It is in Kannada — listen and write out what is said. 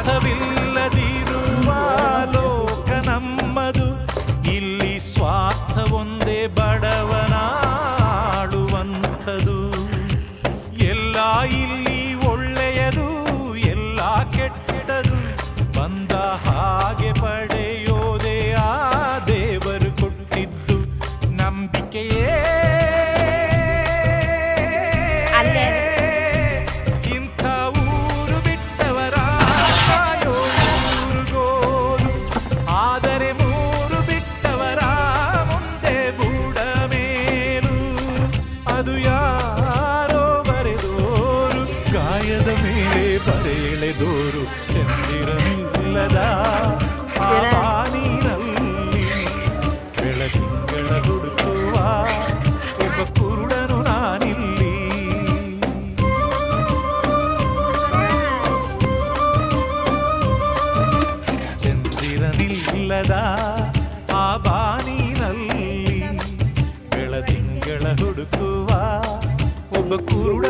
ಸ್ವಾರ್ಥವಿಲ್ಲದಿರುವ ಲೋಕ ನಮ್ಮದು. ಇಲ್ಲಿ ಸ್ವಾರ್ಥವೊಂದೇ ಬಡವನಾಡುವಂಥದು. ಎಲ್ಲ ಇಲ್ಲಿ ಒಳ್ಳೆಯದು, ಎಲ್ಲ ಕೆಟ್ಟದು. ಬಂದ ಹಾಗೆ ಪಡೆಯೋದೇ ಆ ದೇವರು ಕೊಟ್ಟಿದ್ದು ನಂಬಿಕೆಯೇ. ಇಂಥ ಊರು ಬಿಟ್ಟವರ ಊರುಗೋಲು, ಆದರೆ ಮೂರು ಬಿಟ್ಟವರ ಮುಂದೆ ಬೂಡ ಮೇಲು. ಅದು ಯಾರೋ ಬರೆದೋರು, ಗಾಯದ ಮೇಲೆ ಬರೆಳೆದೋರು. ಚಂದಿರನಿಲ್ಲದ ಆ ಬಾನಿನಲ್ಲಿ ಬೆಳದಿಂಗಳ ಹುಡುಕುವ ಒಬ್ಬ ಕುರುಡನು ನಾನಿಲ್ಲಿ. ಚಂದಿರನಿಲ್ಲದ ಆ ಬಾನಿನಲ್ಲಿ ಬೆಳದಿಂಗಳ ಹುಡುಕುವ ಒಬ್ಬ ಕುರುಡ